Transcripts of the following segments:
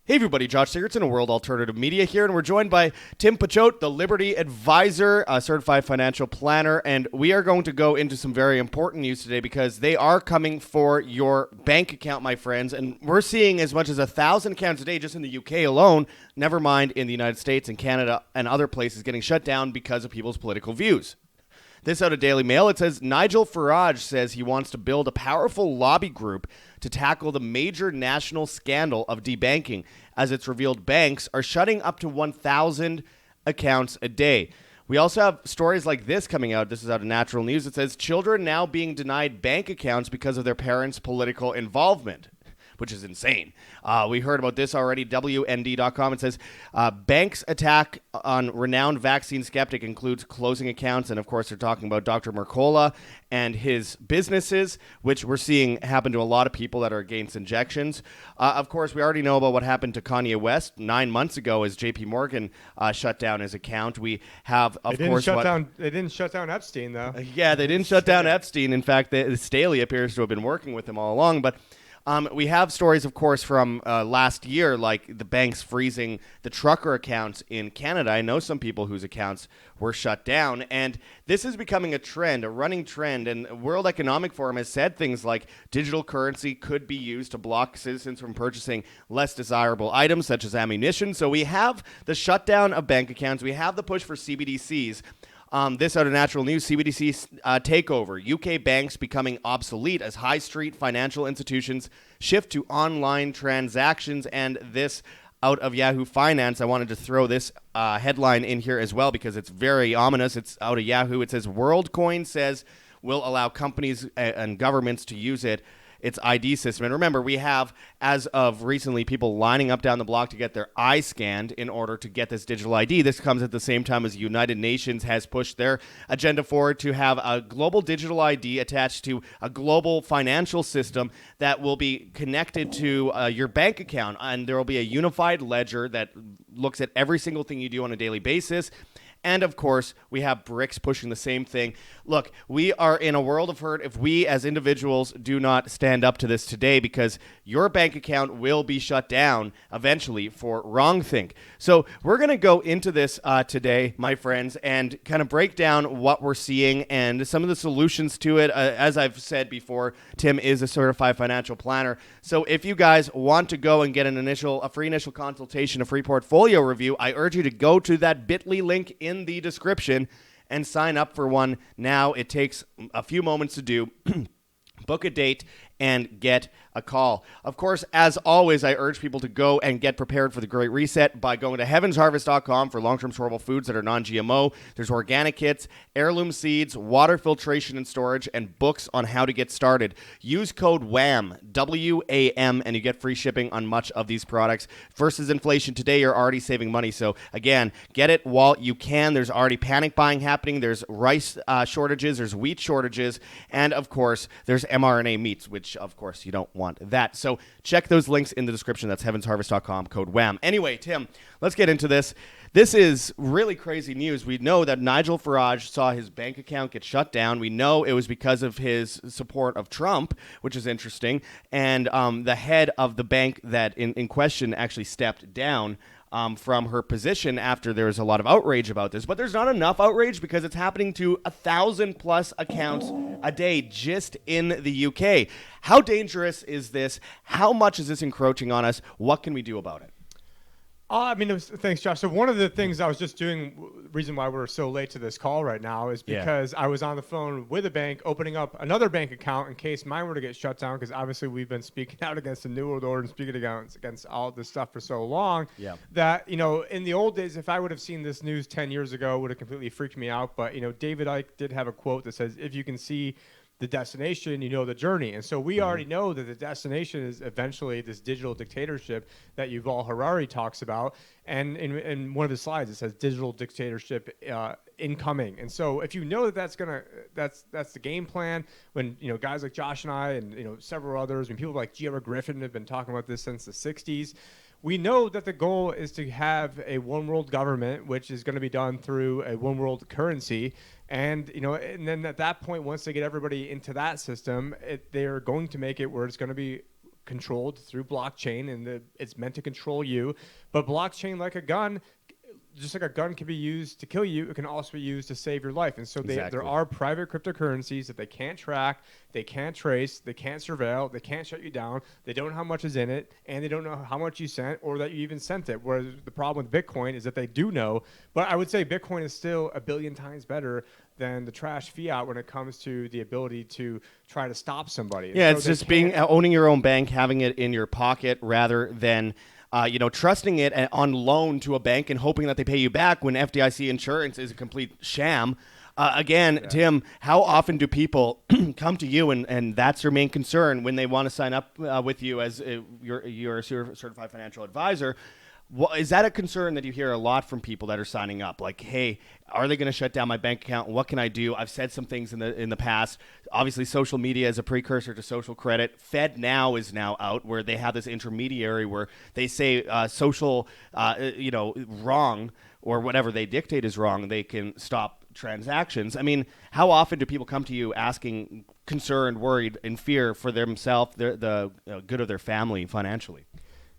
Hey everybody, Josh Sigurdsson of World Alternative Media here, and we're joined by Tim Pachote, the Liberty Advisor, a certified financial planner, and we are going to go into some very important news today because they are coming for your bank account, my friends, and we're seeing as much as 1,000 accounts a day just in the UK alone, never mind in the United States and Canada and other places getting shut down because of people's political views. This out of Daily Mail, it says Nigel Farage says he wants to build a powerful lobby group to tackle the major national scandal of debanking, as it's revealed banks are shutting up to 1,000 accounts a day. We also have stories like this coming out. This is out of Natural News. It says children now being denied bank accounts because of their parents' political involvement, which is insane. We heard about this already. WND.com. It says banks' attack on renowned vaccine skeptic includes closing accounts. And, of course, they're talking about Dr. Mercola and his businesses, which we're seeing happen to a lot of people that are against injections. Of course, we already know about what happened to Kanye West 9 months ago as JP Morgan shut down his account. We have, of course, They didn't shut down Epstein, though. Yeah, they didn't shut down Epstein. In fact, Staley appears to have been working with him all along. But we have stories, of course, from last year, like the banks freezing the trucker accounts in Canada. I know some people whose accounts were shut down, and this is becoming a trend, a running trend, and World Economic Forum has said things like digital currency could be used to block citizens from purchasing less desirable items, such as ammunition. So we have the shutdown of bank accounts. We have the push for CBDCs. This out of Natural News, CBDC takeover. UK banks becoming obsolete as high street financial institutions shift to online transactions. And this out of Yahoo Finance. I wanted to throw this headline in here as well because it's very ominous. It's out of Yahoo. It says WorldCoin says will allow companies and governments to use its ID system. And remember, we have, as of recently, people lining up down the block to get their eye scanned in order to get this digital ID. This comes at the same time as the United Nations has pushed their agenda forward to have a global digital ID attached to a global financial system that will be connected to your bank account. And there will be a unified ledger that looks at every single thing you do on a daily basis. And, of course, we have BRICS pushing the same thing. Look, we are in a world of hurt if we as individuals do not stand up to this today because your bank account will be shut down eventually for wrongthink. So we're going to go into this today, my friends, and kind of break down what we're seeing and some of the solutions to it. As I've said before, Tim is a certified financial planner. So if you guys want to go and get a free initial consultation, a free portfolio review, I urge you to go to that bit.ly link in the description and sign up for one now. It takes a few moments to do. Book a date and get a call. Of course, as always, I urge people to go and get prepared for the Great Reset by going to heavensharvest.com for long-term storable foods that are non-GMO. There's organic kits, heirloom seeds, water filtration and storage, and books on how to get started. Use code WHAM, W-A-M, and you get free shipping on much of these products. Versus inflation, today you're already saving money. So, again, get it while you can. There's already panic buying happening. There's rice shortages. There's wheat shortages. And, of course, there's mRNA meats, which, of course, you don't want that. So check those links in the description. That's heavensharvest.com, code WHAM. Anyway, Tim, let's get into this. This is really crazy news. We know that Nigel Farage saw his bank account get shut down. We know it was because of his support of Trump, which is interesting. And the head of the bank that in question actually stepped down from her position after there was a lot of outrage about this. But there's not enough outrage because it's happening to 1,000+ accounts a day just in the UK. How dangerous is this? How much is this encroaching on us? What can we do about it? Thanks, Josh. So one of the things I was just doing, reason why we're so late to this call right now is because I was on the phone with a bank opening up another bank account in case mine were to get shut down, because obviously we've been speaking out against the New World Order and speaking against all this stuff for so long that, in the old days, if I would have seen this news 10 years ago, it would have completely freaked me out. But, David Icke did have a quote that says, if you can see the destination, you know the journey. And so we already know that the destination is eventually this digital dictatorship that Yuval Harari talks about. And in one of his slides, it says digital dictatorship incoming. And so if you know that that's the game plan, when guys like Josh and I and several others, people like G.R. Griffin have been talking about this since the 60s. We know that the goal is to have a one world government, which is going to be done through a one world currency. And, and then at that point, once they get everybody into that system, they're going to make it where it's going to be controlled through blockchain, and it's meant to control you. But blockchain, like a gun, just like a gun can be used to kill you, it can also be used to save your life. And so there are private cryptocurrencies that they can't track, they can't trace, they can't surveil, they can't shut you down. They don't know how much is in it, and they don't know how much you sent or that you even sent it. Whereas the problem with Bitcoin is that they do know. But I would say Bitcoin is still a billion times better than the trash fiat when it comes to the ability to try to stop somebody. Yeah, so it's just owning your own bank, having it in your pocket rather than trusting it on loan to a bank and hoping that they pay you back when FDIC insurance is a complete sham. Tim, how often do people come to you and that's their main concern when they want to sign up with you as your certified financial advisor? Is that a concern that you hear a lot from people that are signing up? Like, hey, are they going to shut down my bank account? What can I do? I've said some things in the past. Obviously, social media is a precursor to social credit. FedNow is now out, where they have this intermediary where they say social, wrong or whatever they dictate is wrong. They can stop transactions. I mean, how often do people come to you asking, concerned, worried, in fear for themselves, the good of their family financially?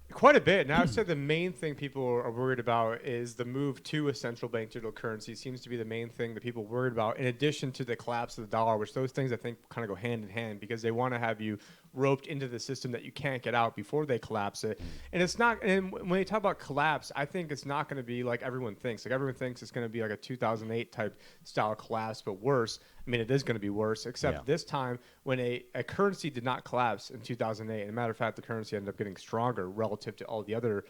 Quite a bit. Now, I'd say the main thing people are worried about is the move to a central bank digital currency seems to be the main thing that people are worried about, in addition to the collapse of the dollar, which those things I think kind of go hand in hand, because they want to have you roped into the system that you can't get out before they collapse it. And it's not, and when they talk about collapse, I think it's not going to be like everyone thinks. Like everyone thinks it's going to be like a 2008 type style collapse, but worse. I mean, it is going to be worse, except this time when a currency did not collapse in 2008. As a matter of fact, the currency ended up getting stronger relative to all the other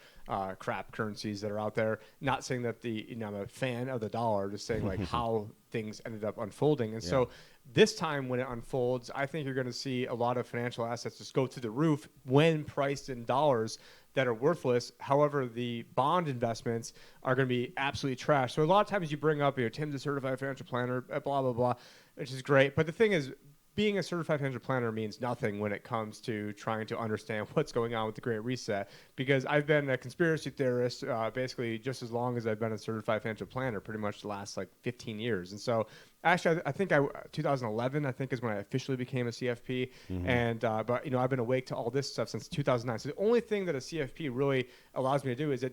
crap currencies that are out there. Not saying that I'm a fan of the dollar, just saying like how things ended up unfolding. And so this time when it unfolds, I think you're going to see a lot of financial assets just go through the roof when priced in dollars that are worthless. However, the bond investments are going to be absolutely trash. So a lot of times you bring up, Tim's a certified financial planner, blah, blah, blah, which is great. But the thing is, being a certified financial planner means nothing when it comes to trying to understand what's going on with the Great Reset, because I've been a conspiracy theorist basically just as long as I've been a certified financial planner, pretty much the last 15 years. And so actually, I think 2011, I think, is when I officially became a CFP. And but I've been awake to all this stuff since 2009. So the only thing that a CFP really allows me to do is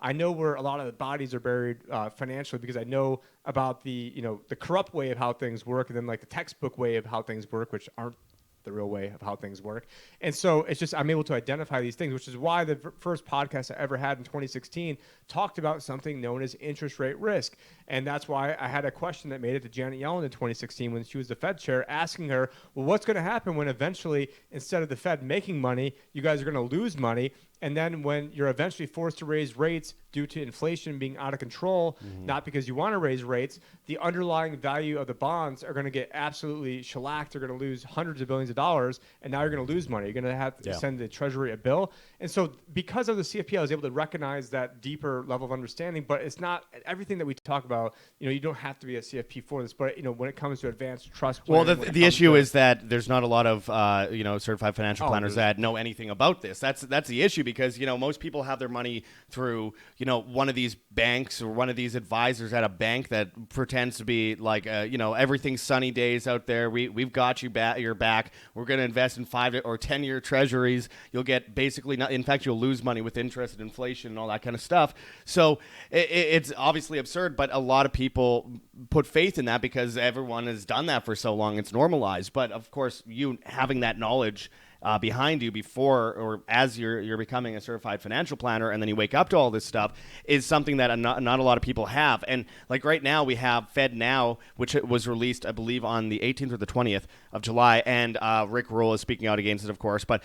I know where a lot of the bodies are buried financially, because I know about the corrupt way of how things work, and then the textbook way of how things work, which aren't the real way of how things work. And so it's just I'm able to identify these things, which is why the first podcast I ever had in 2016 talked about something known as interest rate risk. And that's why I had a question that made it to Janet Yellen in 2016 when she was the Fed chair, asking her, well, what's going to happen when eventually, instead of the Fed making money, you guys are going to lose money? And then when you're eventually forced to raise rates due to inflation being out of control, not because you want to raise rates, the underlying value of the bonds are going to get absolutely shellacked. They're going to lose hundreds of billions of dollars, and now you're going to lose money. You're going to have to send the Treasury a bill. And so because of the CFP, I was able to recognize that deeper level of understanding, but it's not everything that we talk about. You don't have to be a CFP for this, but when it comes to advanced trust planning, well, the issue is that there's not a lot of certified financial planners that know anything about this. That's the issue, because most people have their money through one of these banks or one of these advisors at a bank that pretends to be like everything's sunny days out there. We've got your back. We're going to invest in 5 or 10 year treasuries. You'll get basically not. In fact, you'll lose money with interest and inflation and all that kind of stuff. So it's obviously absurd, but a lot of people put faith in that because everyone has done that for so long. It's normalized. But of course, you having that knowledge behind you before or as you're becoming a certified financial planner, and then you wake up to all this stuff, is something that not a lot of people have. And right now we have FedNow, which was released, I believe, on the 18th or the 20th of July, and Rick Rule is speaking out against it, of course. But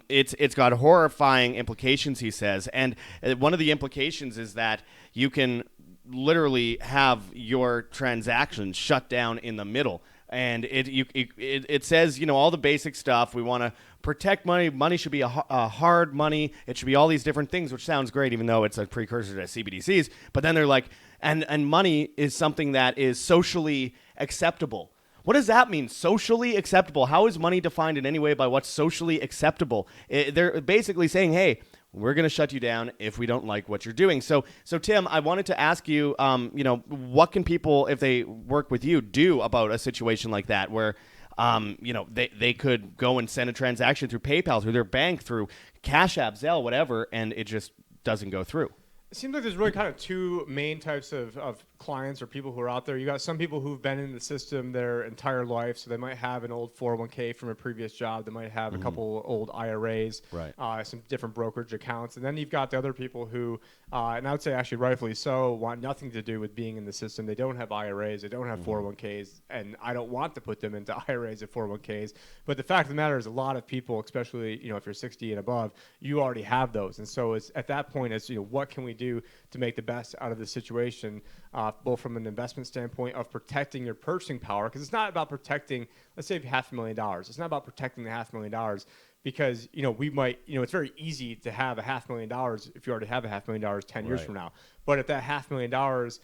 it's got horrifying implications, he says. And one of the implications is that you can literally have your transactions shut down in the middle. And it says, all the basic stuff. We want to protect money. Money should be a hard money. It should be all these different things, which sounds great, even though it's a precursor to CBDCs. But then they're like, and money is something that is socially acceptable. What does that mean? Socially acceptable? How is money defined in any way by what's socially acceptable? They're basically saying, hey, we're going to shut you down if we don't like what you're doing. So Tim, I wanted to ask you, what can people, if they work with you, do about a situation like that where they could go and send a transaction through PayPal, through their bank, through Cash App, Zelle, whatever, and it just doesn't go through. It seems like there's really kind of two main types of clients or people who are out there. You got some people who've been in the system their entire life, so they might have an old 401k from a previous job. They might have a couple old IRAs, some different brokerage accounts. And then you've got the other people who, and I would say actually rightfully so, want nothing to do with being in the system. They don't have IRAs. They don't have 401ks. And I don't want to put them into IRAs or 401ks. But the fact of the matter is a lot of people, especially if you're 60 and above, you already have those. And so it's at that point, it's what can we do to make the best out of the situation, both from an investment standpoint of protecting your purchasing power, because it's not about protecting, let's say, $500,000. It's not about protecting the $500,000 because, we might, it's very easy to have $500,000 if you already have $500,000 10 years from now. But if that $500,000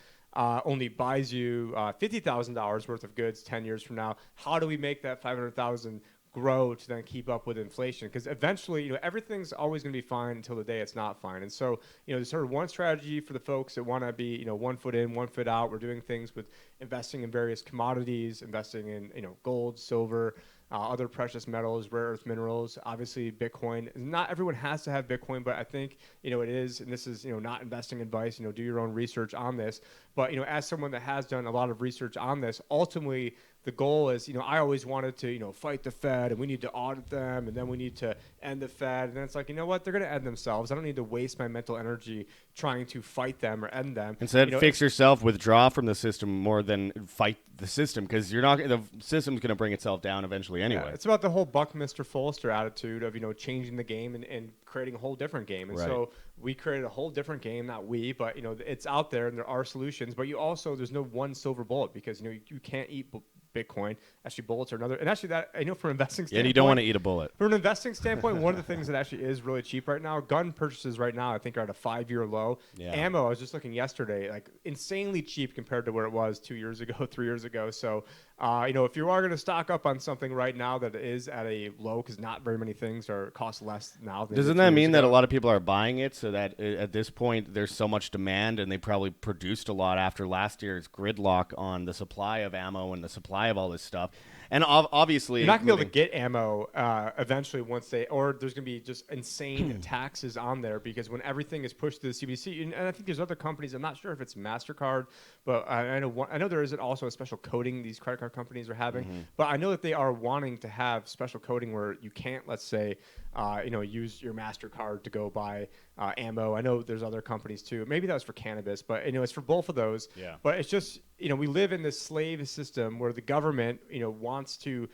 only buys you $50,000 worth of goods 10 years from now, how do we make that $500,000 grow to then keep up with inflation? Because eventually, everything's always going to be fine until the day it's not fine. And so, there's sort of one strategy for the folks that want to be, 1 foot in, 1 foot out. We're doing things with investing in various commodities, investing in, gold, silver, other precious metals, rare earth minerals, obviously Bitcoin. Not everyone has to have Bitcoin, but I think, it is, and this is, not investing advice, do your own research on this. But, as someone that has done a lot of research on this, ultimately the goal is, I always wanted to, fight the Fed and we need to audit them and then we need to end the Fed. And then it's like, what? They're going to end themselves. I don't need to waste my mental energy trying to fight them or end them. Instead, fix yourself, withdraw from the system more than fight the system, because the system's going to bring itself down eventually anyway. Yeah, it's about the whole Buckminster Fulster attitude of, changing the game and creating a whole different game. And so we created a whole different game, not we, but, it's out there and there are solutions. But there's no one silver bullet because, you can't eat Bitcoin. Actually, bullets are another. And actually, that I know from an investing standpoint. Yeah, you don't want to eat a bullet. From an investing standpoint, one of the things that actually is really cheap right now, gun purchases right now, I think are at a 5-year low. Yeah. Ammo, I was just looking yesterday, like insanely cheap compared to where it was 2 years ago, 3 years ago. So, if you are going to stock up on something right now that is at a low, because not very many things cost less now. Doesn't that mean that a lot of people are buying it, so that at this point there's so much demand, and they probably produced a lot after last year's gridlock on the supply of ammo and the supply of all this stuff? And obviously, you're not going to be able to get ammo eventually or there's going to be just insane taxes on there, because when everything is pushed to the CBDC, and I think there's other companies, I'm not sure if it's MasterCard, but I know there is also a special coding these credit card companies are having, but I know that they are wanting to have special coding where you can't, let's say, use your MasterCard to go buy ammo. I know there's other companies too. Maybe that was for cannabis, but it's for both of those. Yeah. But it's just, we live in this slave system where the government, wants to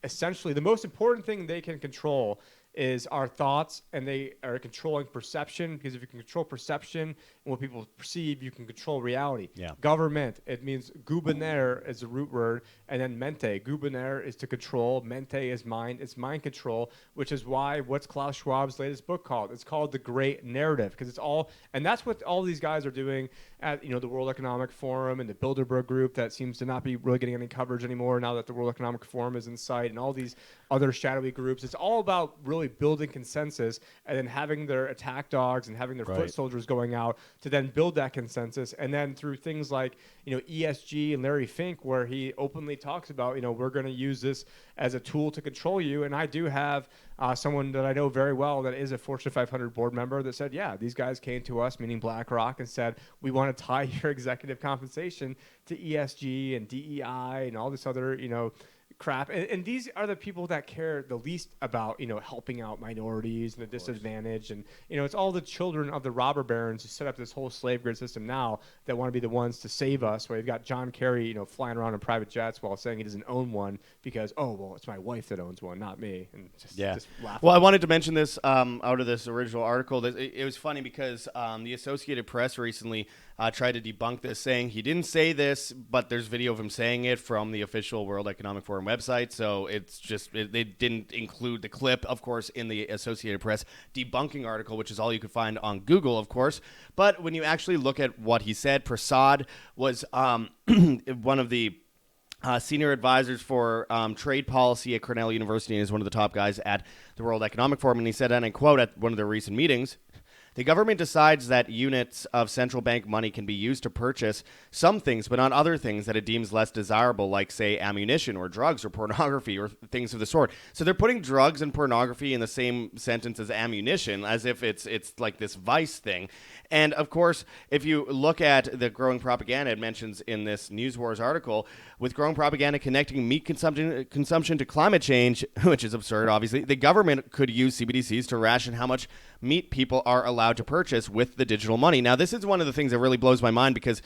essentially, the most important thing they can control is our thoughts, and they are controlling perception, because if you can control perception and what people perceive, you can control reality. Yeah. Government, it means gubernare is the root word, and then mente. Gubernare is to control, mente is mind, it's mind control, which is what's Klaus Schwab's latest book called? It's called The Great Narrative, because it's all, and that's what all these guys are doing at, the World Economic Forum and the Bilderberg Group that seems to not be really getting any coverage anymore now that the World Economic Forum is in sight, and all these other shadowy groups. It's all about really building consensus and then having their attack dogs and having their foot soldiers going out to then build that consensus. And then through things like, ESG and Larry Fink, where he openly talks about, we're going to use this as a tool to control you. And I do have someone that I know very well that is a Fortune 500 board member that said, yeah, these guys came to us, meaning BlackRock, and said, we want to tie your executive compensation to ESG and DEI and all this other, crap. And these are the people that care the least about, helping out minorities and the disadvantaged. And, it's all the children of the robber barons who set up this whole slave grid system now that want to be the ones to save us. Where you've got John Kerry, flying around in private jets while saying he doesn't own one because, it's my wife that owns one, not me. And just laughing. Well, I wanted to mention this out of this original article. It was funny because the Associated Press recently tried to debunk this, saying he didn't say this, but there's video of him saying it from the official World Economic Forum website. So it's just they didn't include the clip, of course, in the Associated Press debunking article, which is all you could find on Google, of course. But when you actually look at what he said, Prasad was one of the senior advisors for trade policy at Cornell University, and is one of the top guys at the World Economic Forum. And he said, and I quote, at one of their recent meetings, The government decides that units of central bank money can be used to purchase some things, but not other things that it deems less desirable, like, say, ammunition or drugs or pornography or things of the sort. So they're putting drugs and pornography in the same sentence as ammunition, as if it's like this vice thing. And of course, if you look at the growing propaganda it mentions in this News Wars article, with growing propaganda connecting meat consumption to climate change, which is absurd, obviously, the government could use CBDCs to ration how much meat people are allowed to purchase with the digital money. Now, this is one of the things that really blows my mind because,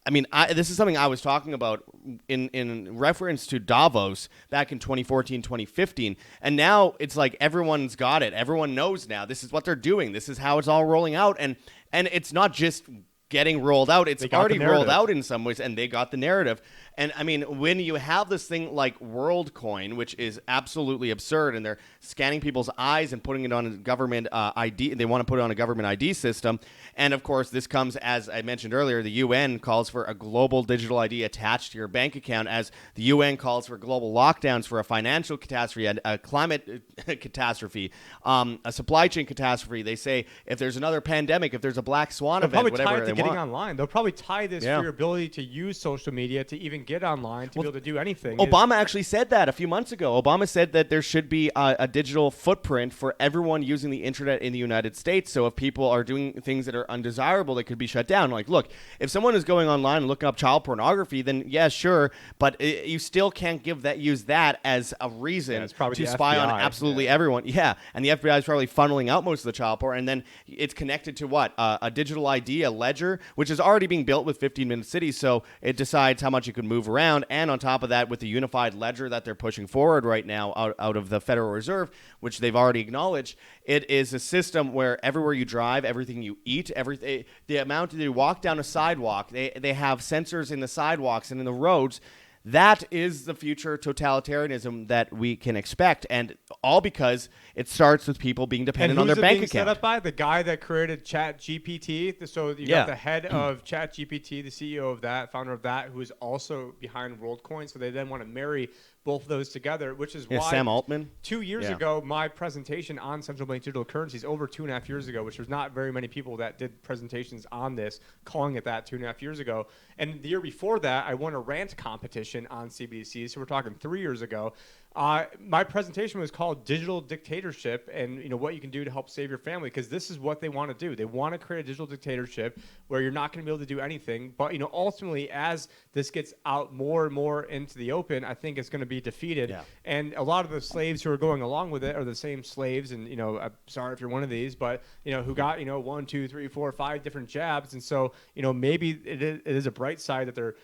I mean, this is something I was talking about in reference to Davos back in 2014, 2015. And now it's like everyone's got it. Everyone knows now. This is what they're doing. This is how it's all rolling out. And it's not just getting rolled out. It's already rolled out in some ways, and they got the narrative. And, I mean, when you have this thing like WorldCoin, which is absolutely absurd, and they're scanning people's eyes and putting it on a government ID, they want to put it on a government ID system. And, of course, this comes, as I mentioned earlier, the UN calls for a global digital ID attached to your bank account, as the UN calls for global lockdowns for a financial catastrophe, a climate catastrophe, a supply chain catastrophe. They say if there's another pandemic, if there's a black swan event, whatever they want. Online. They'll probably tie this to your ability to use social media to even get online, to be able to do anything. Obama actually said that a few months ago. Obama said that there should be a digital footprint for everyone using the internet in the United States. So if people are doing things that are undesirable, they could be shut down. Like, look, if someone is going online and looking up child pornography, then yeah, sure, but you still can't use that as a reason to spy on absolutely everyone. Yeah, and the FBI is probably funneling out most of the child porn, and then it's connected to what? A digital ID, a ledger, which is already being built with 15-minute cities, so it decides how much you can move around. And on top of that, with the unified ledger that they're pushing forward right now out of the Federal Reserve, which they've already acknowledged, it is a system where everywhere you drive, everything you eat, everything, the amount that you walk down a sidewalk, they have sensors in the sidewalks and in the roads. That is the future totalitarianism that we can expect, and all because it starts with people being dependent on their bank account. Set up by the guy that created ChatGPT. So you got the head of ChatGPT, the CEO of that, founder of that, who is also behind WorldCoin. So they then want to marry both of those together, which is why Sam Altman. 2 years ago, my presentation on central bank digital currencies, over 2.5 years ago, which there's not very many people that did presentations on this, calling it that 2.5 years ago. And the year before that, I won a rant competition on CBDCs. So we're talking 3 years ago. My presentation was called Digital Dictatorship, and what you can do to help save your family, because this is what they want to do. They want to create a digital dictatorship where you're not going to be able to do anything. But ultimately, as this gets out more and more into the open, I think it's going to be defeated. Yeah. And a lot of the slaves who are going along with it are the same slaves, and I'm sorry if you're one of these, but who got 1, 2, 3, 4, 5 different jabs, and so maybe it is a bright side that they're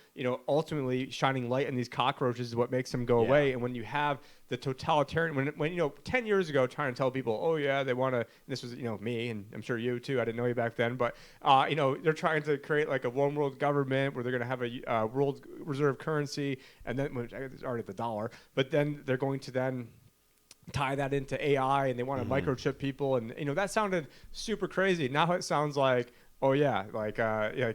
ultimately shining light on these cockroaches is what makes them go away. And when you have the totalitarian, when 10 years ago trying to tell people, oh yeah, they want to, this was me, and I'm sure you too, I didn't know you back then, but they're trying to create like a one world government where they're going to have a world reserve currency, and then it's already the dollar, but then they're going to then tie that into AI, and they want to microchip people, and that sounded super crazy. Now it sounds like, oh yeah, like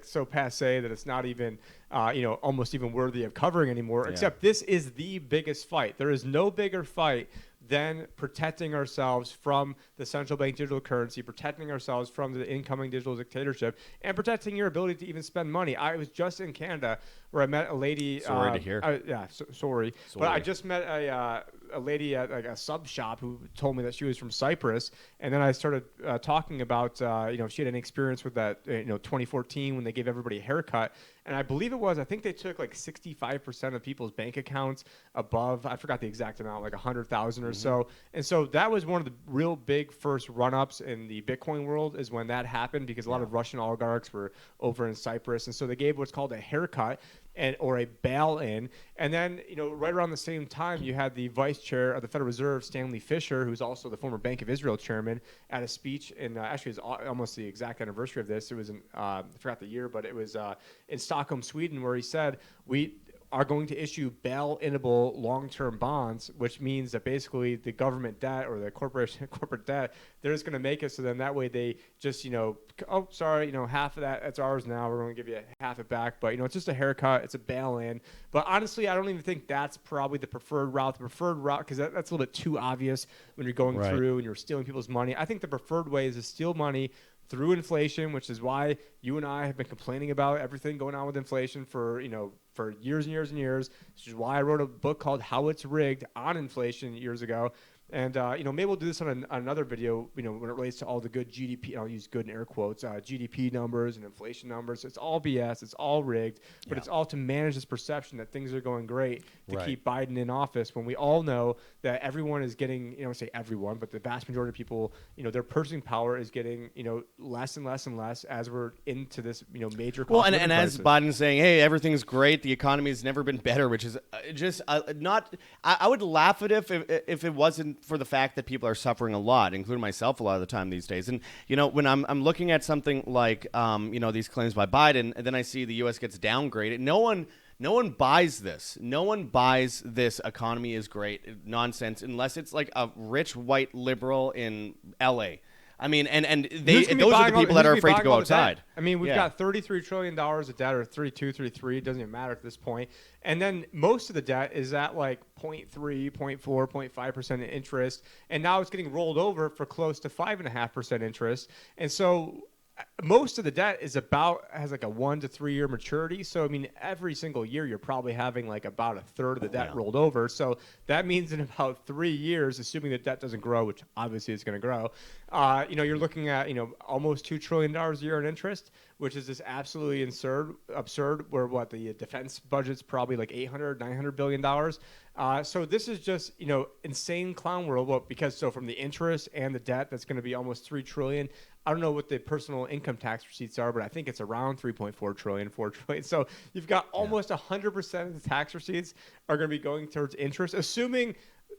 so passe that it's not even almost even worthy of covering anymore. Except this is the biggest fight. There is no bigger fight than protecting ourselves from the central bank digital currency, protecting ourselves from the incoming digital dictatorship, and protecting your ability to even spend money. I was just in Canada where I met a lady. Sorry to hear. Sorry. But I just met a lady at like a sub shop who told me that she was from Cyprus, and then I started talking about she had an experience with that 2014 when they gave everybody a haircut. And I believe I think they took like 65% of people's bank accounts above, I forgot the exact amount, like 100,000 or so. And so that was one of the real big first run-ups in the Bitcoin world, is when that happened, because a lot of Russian oligarchs were over in Cyprus. And so they gave what's called a haircut or a bail-in. And then, right around the same time, you had the vice chair of the Federal Reserve, Stanley Fischer, who's also the former Bank of Israel chairman, at a speech in, actually it was almost the exact anniversary of this. It was in, I forgot the year, but it was in Stockholm, Sweden, where he said, we are going to issue bail-inable long-term bonds, which means that basically the government debt or the corporate debt, they're just going to make it so then that way they just, oh, sorry, half of that's ours now. We're going to give you half it back. But, it's just a haircut. It's a bail-in. But honestly, I don't even think that's probably the preferred route. The preferred route, because that's a little bit too obvious when you're going through and you're stealing people's money. I think the preferred way is to steal money through inflation, which is why you and I have been complaining about everything going on with inflation for years and years and years. Which is why I wrote a book called How It's Rigged on inflation years ago. And, maybe we'll do this on another video, when it relates to all the good GDP, and I'll use good in air quotes, GDP numbers and inflation numbers. It's all BS. It's all rigged, but it's all to manage this perception that things are going great to keep Biden in office, when we all know that everyone is getting, say everyone, but the vast majority of people, their purchasing power is getting, less and less and less as we're into this, major cost and crisis. as Biden's saying, hey, everything's great. The economy has never been better, which is not. I would laugh at it if it wasn't for the fact that people are suffering a lot, including myself a lot of the time these days. And, when I'm looking at something like, these claims by Biden, and then I see the U.S. gets downgraded, no one buys this. No one buys this economy is great nonsense unless it's like a rich white liberal in L.A. I mean, and those are the people that are afraid to go outside. I mean, we've got $33 trillion of debt, or 32, 33. It doesn't even matter at this point. And then most of the debt is at like 0.3, 0.4, 0.5% interest. And now it's getting rolled over for close to 5.5% interest. And so most of the debt has like a 1 to 3 year maturity. So, I mean, every single year you're probably having like about a third of the debt rolled over. So that means in about 3 years, assuming the debt doesn't grow, which obviously it's going to grow, you're looking at, almost $2 trillion a year in interest, which is just absolutely absurd, where the defense budget's probably like $800-900 billion. So this is just, insane clown world. Because from the interest and the debt, that's going to be almost $3 trillion. I don't know what the personal income tax receipts are, but I think it's around 3.4 trillion, 4 trillion. So you've got almost 100% of the tax receipts are going to be going towards interest, assuming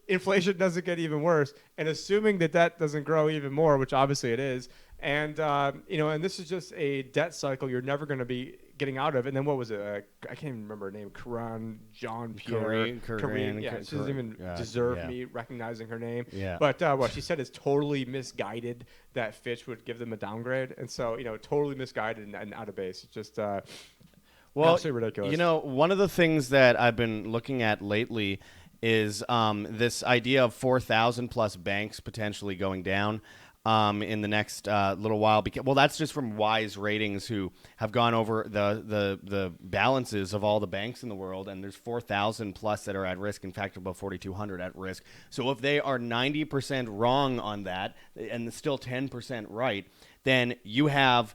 inflation doesn't get even worse, and assuming the debt doesn't grow even more, which obviously it is. And, and this is just a debt cycle you're never going to be getting out of. And then what was it? I can't even remember her name. Karan Jean-Pierre. Kareem. Yeah, she doesn't even deserve me recognizing her name. Yeah. But what she said is totally misguided that Fitch would give them a downgrade. And so, totally misguided and out of base. It's just absolutely ridiculous. One of the things that I've been looking at lately is this idea of 4,000 plus banks potentially going down in the next little while. That's just from Wise Ratings, who have gone over the balances of all the banks in the world, and there's 4,000 plus that are at risk. In fact, about 4,200 at risk. So if they are 90% wrong on that, and still 10% right, then you have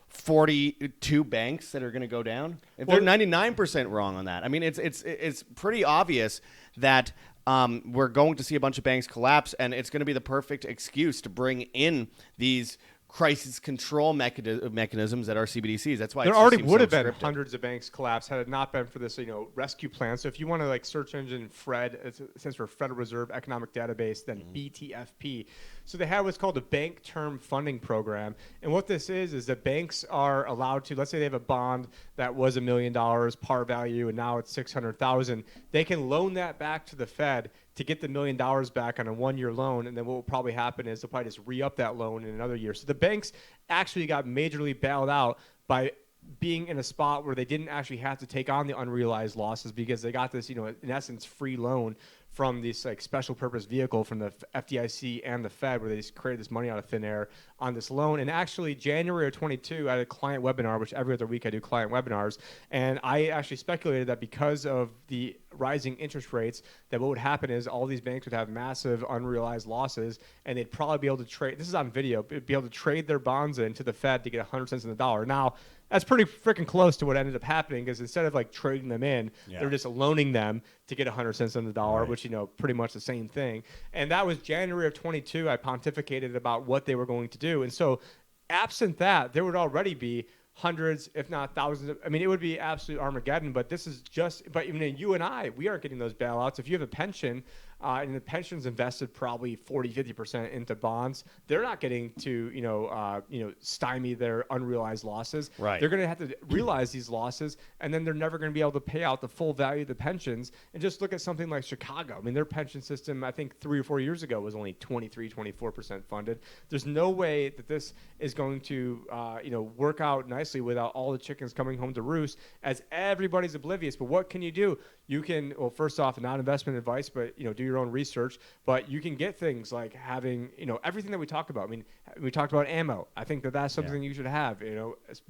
42 banks that are going to go down. If they're 99% wrong on that, I mean, it's pretty obvious that we're going to see a bunch of banks collapse, and it's going to be the perfect excuse to bring in these crisis control mechanisms that are CBDCs. That's why there already would have been hundreds of banks collapse had it not been for this, rescue plan. So if you want to search engine FRED, it stands for Federal Reserve Economic Database, then BTFP. So they have what's called a bank term funding program. And what this is that banks are allowed to, let's say they have a bond that was $1 million par value and now it's $600,000. They can loan that back to the Fed to get the $1 million back on a 1-year loan. And then what will probably happen is they'll probably just re-up that loan in another year. So the banks actually got majorly bailed out by being in a spot where they didn't actually have to take on the unrealized losses, because they got this, in essence, free loan from this special purpose vehicle from the FDIC and the Fed, where they just created this money out of thin air on this loan. And actually, January of 22, I had a client webinar, which every other week I do client webinars, and I actually speculated that because of the rising interest rates, that what would happen is all these banks would have massive unrealized losses, and they'd probably be able to trade. This is on video. Be able to trade their bonds into the Fed to get 100 cents on the dollar. Now, that's pretty freaking close to what ended up happening, because instead of trading them in, they're just loaning them to get 100 cents on the dollar, which, pretty much the same thing. And that was January of 22. I pontificated about what they were going to do. And so absent that, there would already be hundreds, if not thousands. It would be absolute Armageddon, but this is just, but even you and I, we aren't getting those bailouts. If you have a pension, and the pension's invested probably 40-50% into bonds, they're not getting to stymie their unrealized losses. Right. They're going to have to realize these losses, and then they're never going to be able to pay out the full value of the pensions. And just look at something like Chicago. Their pension system, I think 3 or 4 years ago, was only 23-24% funded. There's no way that this is going to work out nicely without all the chickens coming home to roost, as everybody's oblivious. But what can you do? you can, well, first off, not investment advice, but, do your own research. But you can get things like having, everything that we talk about. I mean, we talked about ammo. I think that that's something you should have.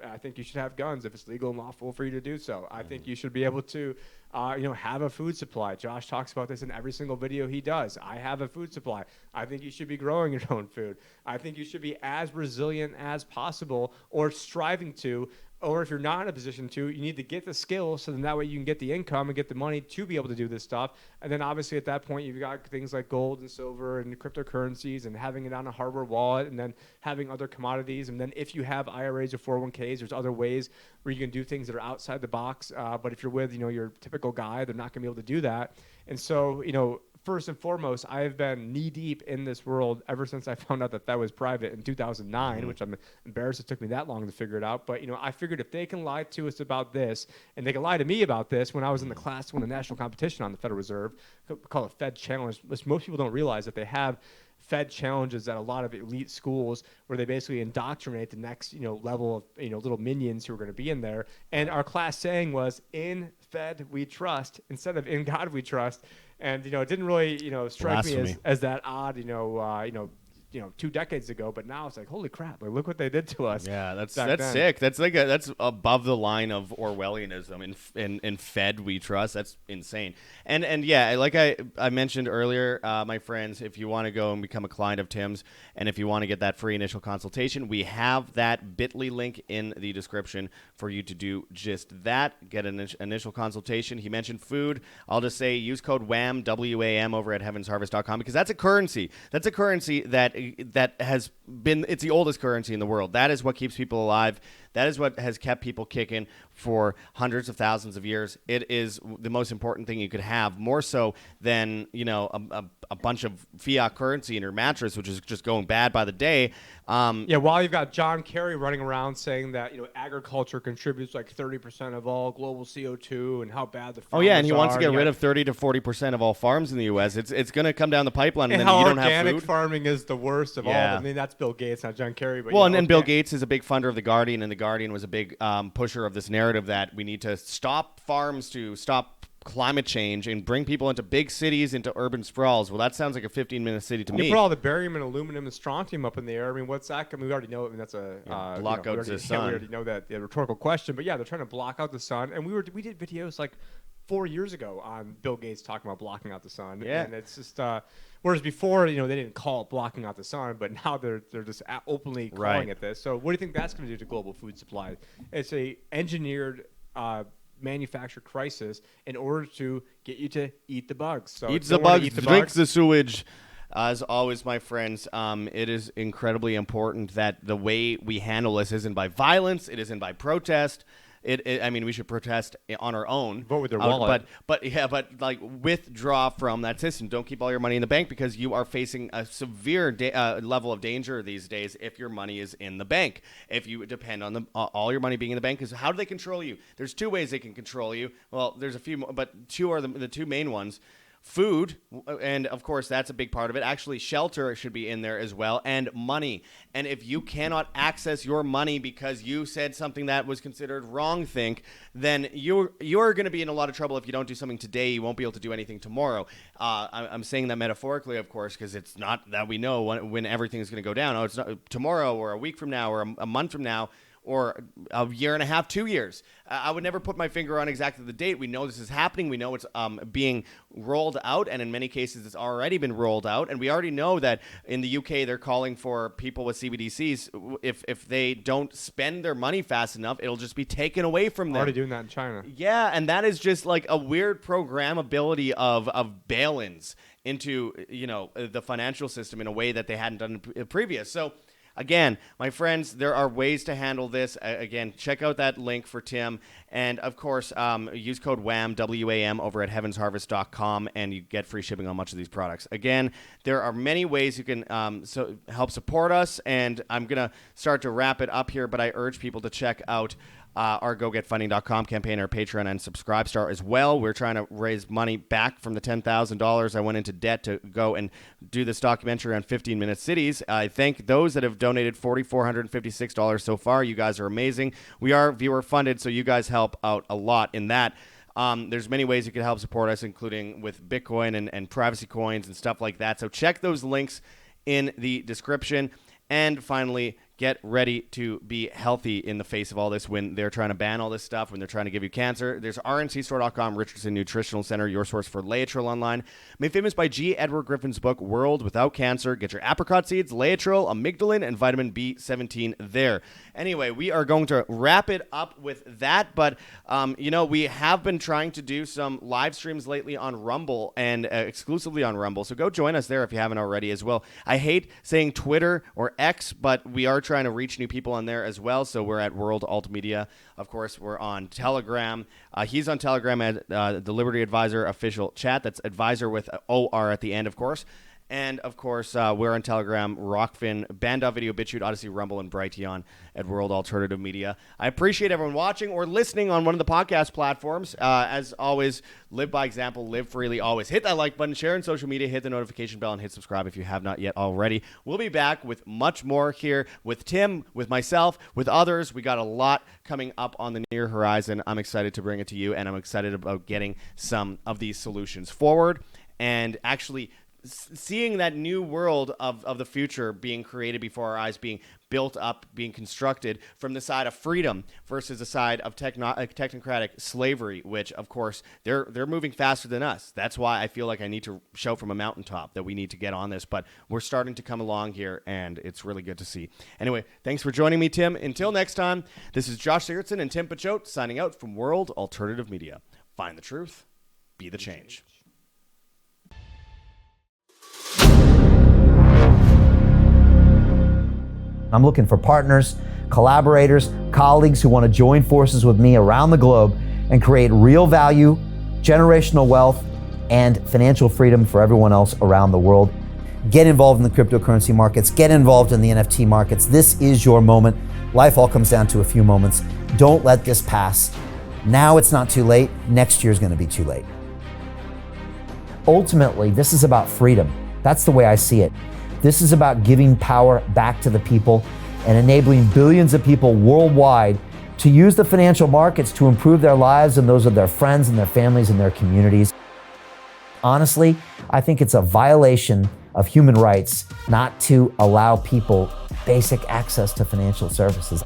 I think you should have guns if it's legal and lawful for you to do so. I think you should be able to, have a food supply. Josh talks about this in every single video he does. I have a food supply. I think you should be growing your own food. I think you should be as resilient as possible, or striving to. Or if you're not in a position to, you need to get the skills, so then that way you can get the income and get the money to be able to do this stuff. And then obviously at that point, you've got things like gold and silver and cryptocurrencies, and having it on a hardware wallet, and then having other commodities. And then if you have IRAs or 401ks, there's other ways where you can do things that are outside the box. But if you're with, your typical guy, they're not going to be able to do that. And so, first and foremost, I've been knee deep in this world ever since I found out that was private in 2009, which I'm embarrassed it took me that long to figure it out. But, I figured if they can lie to us about this, and they can lie to me about this when I was in the class to win a national competition on the Federal Reserve, called a Fed Challenge, which most people don't realize that they have Fed challenges at a lot of elite schools where they basically indoctrinate the next, level of, little minions who are going to be in there. And our class saying was, in Fed we trust, instead of in God we trust. And, it didn't really, strike me as that odd, 2 decades ago, but now it's like, holy crap, like, look what they did to us. Yeah, that's sick. That's above the line of Orwellianism. In Fed we trust. That's insane. And yeah, like I mentioned earlier, my friends, if you want to go and become a client of Tim's, and if you want to get that free initial consultation, we have that bit.ly link in the description for you to do just that. Get an initial consultation. He mentioned food. I'll just say use code WAM, WAM, over at heavensharvest.com, because that's a currency. That's a currency that has been, it's the oldest currency in the world. That is what keeps people alive. That is what has kept people kicking for hundreds of thousands of years. It is the most important thing you could have, more so than, a bunch of fiat currency in your mattress, which is just going bad by the day. While you've got John Kerry running around saying that, agriculture contributes like 30% of all global CO2 and how bad the farmers and he wants to get rid of 30 to 40% of all farms in the U.S. It's going to come down the pipeline, and then how you don't have food. Organic farming is the worst of all. I mean, that's Bill Gates, not John Kerry. But and Bill Gates is a big funder of The Guardian, and The Guardian was a big pusher of this narrative that we need to stop farms to stop climate change and bring people into big cities, into urban sprawls. Well, that sounds like a 15-minute city to me. You put all the barium and aluminum and strontium up in the air. I mean, what's that? I mean, we already know. I mean, that's a block out the sun. We already know that rhetorical question. But yeah, they're trying to block out the sun. And we did videos like 4 years ago on Bill Gates talking about blocking out the sun. Yeah. And it's just whereas before, they didn't call it blocking out the sun, but now they're just openly calling it this. So what do you think that's going to do to global food supply? It's a engineered manufactured crisis in order to get you to eat the bugs. So eat the bugs, drink the sewage. As always, my friends, it is incredibly important that the way we handle this isn't by violence, it isn't by protest. I mean, we should protest on our own. Vote with their wallet. But like withdraw from that system. Don't keep all your money in the bank, because you are facing a severe level of danger these days if your money is in the bank. If you depend on all your money being in the bank, because how do they control you? There's two ways they can control you. Well, there's a few more, but two are the two main ones. Food, and of course that's a big part of it. Actually, shelter should be in there as well, and money. And if you cannot access your money because you said something that was considered wrong-think, then you're going to be in a lot of trouble. If you don't do something today, you won't be able to do anything tomorrow. I'm saying that metaphorically, of course, because it's not that we know when everything's going to go down. Oh, it's not tomorrow or a week from now or a month from now, or a year and a half, 2 years. I would never put my finger on exactly the date. We know this is happening. We know it's being rolled out, and in many cases it's already been rolled out. And we already know that in the UK they're calling for people with CBDCs, if they don't spend their money fast enough, it'll just be taken away from them. Already doing that in China. Yeah, and that is just like a weird programmability of bail-ins into the financial system in a way that they hadn't done previous. So again, my friends, there are ways to handle this. Again, check out that link for Tim. And, of course, use code WAM, W-A-M, over at heavensharvest.com, and you get free shipping on much of these products. Again, there are many ways you can help support us, and I'm going to start to wrap it up here, but I urge people to check out our GoGetFunding.com campaign, our Patreon, and Subscribestar as well. We're trying to raise money back from the $10,000 I went into debt to go and do this documentary on 15-minute cities. I thank those that have donated $4,456 so far. You guys are amazing. We are viewer funded, so you guys help out a lot in that. There's many ways you can help support us, including with Bitcoin and privacy coins and stuff like that. So check those links in the description. And finally, get ready to be healthy in the face of all this when they're trying to ban all this stuff, when they're trying to give you cancer. There's rncstore.com, Richardson Nutritional Center, your source for Laetrile online. Made famous by G. Edward Griffin's book, World Without Cancer. Get your apricot seeds, Laetrile, amygdalin, and vitamin B17 there. Anyway, we are going to wrap it up with that, but, we have been trying to do some live streams lately on Rumble and exclusively on Rumble, so go join us there if you haven't already as well. I hate saying Twitter or X, but we are trying to reach new people on there as well, so we're at World Alt Media. Of course, we're on Telegram. He's on Telegram at the Liberty Advisor official chat. That's advisor with OR at the end, of course. And, of course, we're on Telegram, Rockfin, Band.video, BitChute, Odyssey, Rumble, and Brighteon at World Alternative Media. I appreciate everyone watching or listening on one of the podcast platforms. As always, live by example, live freely, always. Hit that like button, share on social media, hit the notification bell, and hit subscribe if you have not yet already. We'll be back with much more here with Tim, with myself, with others. We got a lot coming up on the near horizon. I'm excited to bring it to you, and I'm excited about getting some of these solutions forward and actually seeing that new world of the future being created before our eyes, being built up, being constructed from the side of freedom versus the side of technocratic slavery, which, of course, they're moving faster than us. That's why I feel like I need to show from a mountaintop that we need to get on this, but we're starting to come along here, and it's really good to see. Anyway, thanks for joining me, Tim. Until next time, this is Josh Sigurdsson and Tim Pachote signing out from World Alternative Media. Find the truth, be the change. I'm looking for partners, collaborators, colleagues who want to join forces with me around the globe and create real value, generational wealth, and financial freedom for everyone else around the world. Get involved in the cryptocurrency markets, get involved in the NFT markets. This is your moment. Life all comes down to a few moments. Don't let this pass. Now it's not too late. Next year's going to be too late. Ultimately, this is about freedom. That's the way I see it. This is about giving power back to the people and enabling billions of people worldwide to use the financial markets to improve their lives and those of their friends and their families and their communities. Honestly, I think it's a violation of human rights not to allow people basic access to financial services.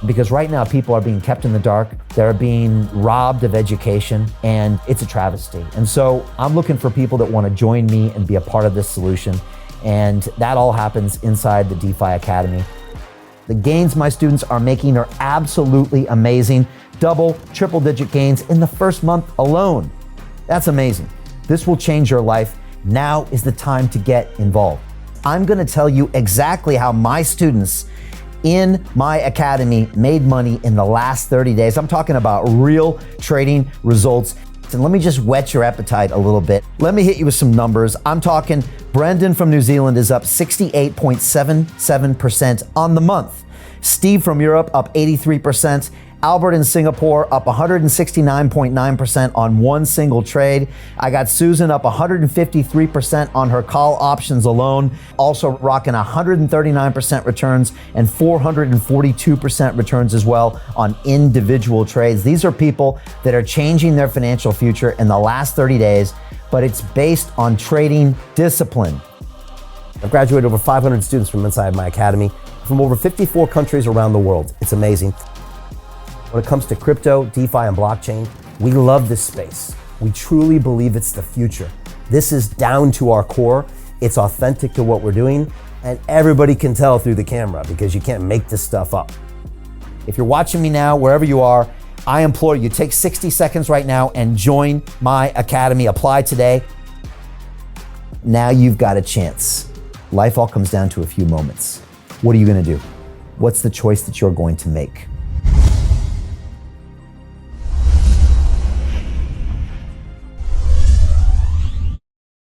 Because right now people are being kept in the dark, they're being robbed of education, and it's a travesty. And so I'm looking for people that want to join me and be a part of this solution. And that all happens inside the DeFi Academy. The gains my students are making are absolutely amazing. Double, triple-digit gains in the first month alone. That's amazing. This will change your life. Now is the time to get involved. I'm going to tell you exactly how my students in my academy made money in the last 30 days. I'm talking about real trading results. And let me just whet your appetite a little bit. Let me hit you with some numbers. I'm talking Brendan from New Zealand is up 68.77% on the month. Steve from Europe up 83%. Albert in Singapore up 169.9% on one single trade. I got Susan up 153% on her call options alone, also rocking 139% returns and 442% returns as well on individual trades. These are people that are changing their financial future in the last 30 days, but it's based on trading discipline. I've graduated over 500 students from inside my academy from over 54 countries around the world. It's amazing. When it comes to crypto, DeFi, and blockchain, we love this space. We truly believe it's the future. This is down to our core. It's authentic to what we're doing, and everybody can tell through the camera because you can't make this stuff up. If you're watching me now, wherever you are, I implore you, take 60 seconds right now and join my academy. Apply today. Now you've got a chance. Life all comes down to a few moments. What are you going to do? What's the choice that you're going to make?